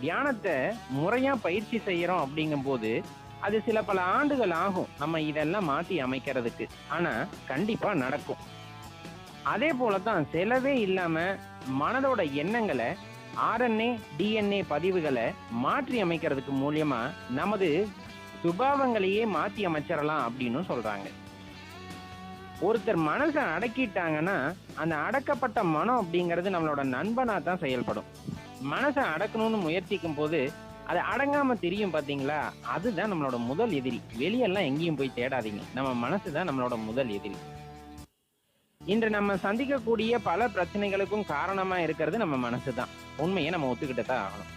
தியானத்தை முறையா பயிற்சி செய்யறோம் அப்படிங்கும்போது அது சில பல ஆண்டுகள் ஆகும் நம்ம இதெல்லாம் மாத்தி அமைக்கிறதுக்கு. ஆனா கண்டிப்பா நடக்கும். அதே போலதான் செலவே இல்லாம மனதோட எண்ணங்களை RNA DNA பதிவுகளை மாற்றி அமைக்கிறதுக்கு மூலியமா நமது சுபாவங்களையே மாத்தி அமைச்சிடலாம் அப்படின்னு சொல்றாங்க. ஒருத்தர் மனசை அடக்கிட்டாங்கன்னா அந்த அடக்கப்பட்ட மனம் அப்படிங்கிறது நம்மளோட நண்பனா தான் செயல்படும். மனசை அடக்கணும்னு முயற்சிக்கும் போது அது அடங்காம தெரியும் பாத்தீங்களா, அதுதான் நம்மளோட முதல் எதிரி. வெளியெல்லாம் எங்கேயும் போய் தேடாதீங்க, நம்ம மனசு தான் நம்மளோட முதல் எதிரி. இன்று நம்ம சந்திக்கக்கூடிய பல பிரச்சனைகளுக்கும் காரணமா இருக்கிறது நம்ம மனசு தான். உண்மையை நம்ம ஒத்துக்கிட்டு தான் ஆகணும்.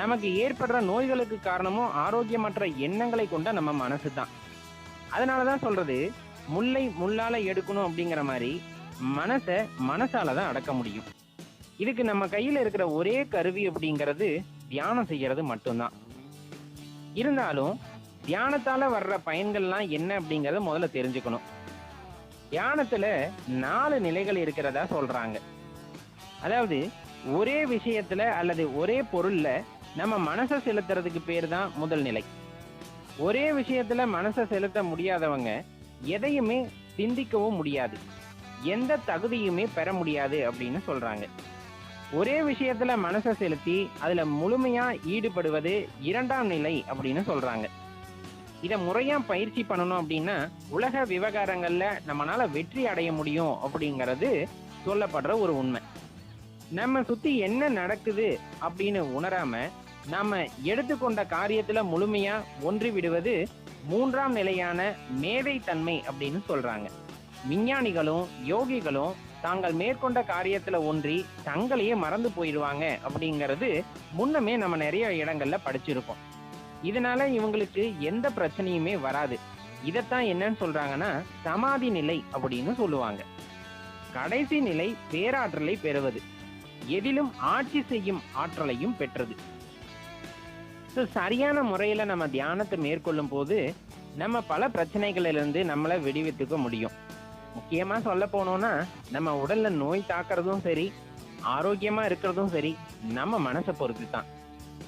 நமக்கு ஏற்படுற நோய்களுக்கு காரணமும் ஆரோக்கியமற்ற எண்ணங்களை கொண்ட நம்ம மனசு தான். அதனாலதான் சொல்றது, முல்லை முள்ளால எடுக்கணும் அப்படிங்கிற மாதிரி மனசை மனசாலதான் அடக்க முடியும். இதுக்கு நம்ம கையில இருக்கிற ஒரே கருவி அப்படிங்கிறது தியானம் செய்யறது மட்டும்தான். இருந்தாலும் தியானத்தால வர்ற பயன்கள்லாம் என்ன அப்படிங்கறத முதல்ல தெரிஞ்சுக்கணும். தியானத்துல 4 நிலைகள் இருக்கிறதா சொல்றாங்க. அதாவது ஒரே விஷயத்துல அல்லது ஒரே பொருள்ல நம்ம மனசை செலுத்துறதுக்கு பேர் தான் முதல் நிலை. ஒரே விஷயத்துல மனசை செலுத்த முடியாதவங்க எதையுமே சிந்திக்கவும் முடியாது, எந்த தகுதியுமே பெற முடியாது அப்படின்னு சொல்றாங்க. ஒரே விஷயத்துல மனசை செலுத்தி அதுல முழுமையா ஈடுபடுவது 2ஆம் நிலை அப்படின்னு சொல்றாங்க. இத முறையா பயிற்சி பண்ணணும் அப்படின்னா உலக விவகாரங்கள்ல நம்மளால வெற்றி அடைய முடியும் அப்படிங்கிறது சொல்லப்படுற ஒரு உண்மை. நம்ம சுத்தி என்ன நடக்குது அப்படின்னு உணராம நாம எடுத்துக்கொண்ட காரியத்துல முழுமையா ஒன்றி விடுவது 3ஆம் நிலையான மேதை தன்மை அப்படின்னு சொல்றாங்க. விஞ்ஞானிகளும் யோகிகளும் தாங்கள் மேற்கொண்ட காரியத்துல ஒன்றி தங்களையே மறந்து போயிடுவாங்க அப்படிங்கிறது முன்னமே நம்ம நிறைய இடங்கள்ல படிச்சிருக்கோம். இதனால இவங்களுக்கு எந்த பிரச்சனையுமே வராது. இதத்தான் என்னன்னு சொல்றாங்கன்னா சமாதி நிலை அப்படின்னு சொல்லுவாங்க. கடைசி நிலை பேராற்றலை பெறுவது, எதிலும் ஆட்சி செய்யும் ஆற்றலையும் பெற்றது. சரியான முறையில நம்ம தியானத்தை மேற்கொள்ளும் போது நம்ம பல பிரச்சனைகளிலிருந்து நம்மளை விடுவித்துக்க முடியும். முக்கியமா சொல்ல போனோம்னா நம்ம உடல்ல நோய் தாக்குறதும் சரி, ஆரோக்கியமா இருக்கிறதும் சரி நம்ம மனசை பொறுத்து தான்.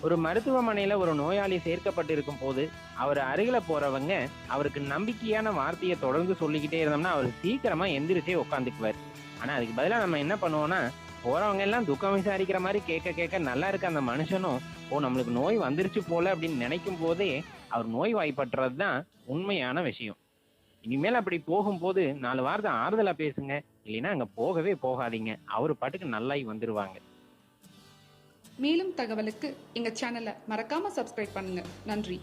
ஒரு மருத்துவமனையில ஒரு நோயாளி சேர்க்கப்பட்டிருக்கும் போது அவர் அருகில போறவங்க அவருக்கு நம்பிக்கையான வார்த்தையை தொடர்ந்து சொல்லிக்கிட்டே இருந்தோம்னா அவர் சீக்கிரமா எந்திரிச்சே உட்காந்துக்குவார். ஆனா அதுக்கு பதிலா நம்ம என்ன பண்ணுவோம்னா, போறவங்க எல்லாம் துக்கம் விசாரிக்கிற மாதிரி கேட்க கேட்க நல்லா இருக்க அந்த மனுஷனும் நம்மளுக்கு நோய் வந்துருச்சு போல அப்படின்னு நினைக்கும் போதே அவர் நோய் வாய்ப்பட்டுறது தான் உண்மையான விஷயம். இனிமேல் அப்படி போகும்போது 4 வார்த்தை ஆறுதலா பேசுங்க, இல்லைன்னா அங்க போகவே போகாதீங்க. அவரு பாட்டுக்கு நல்லாய் வந்துருவாங்க. மேலும் தகவலுக்கு எங்க சேனலை மறக்காம சப்ஸ்கிரைப் பண்ணுங்க. நன்றி.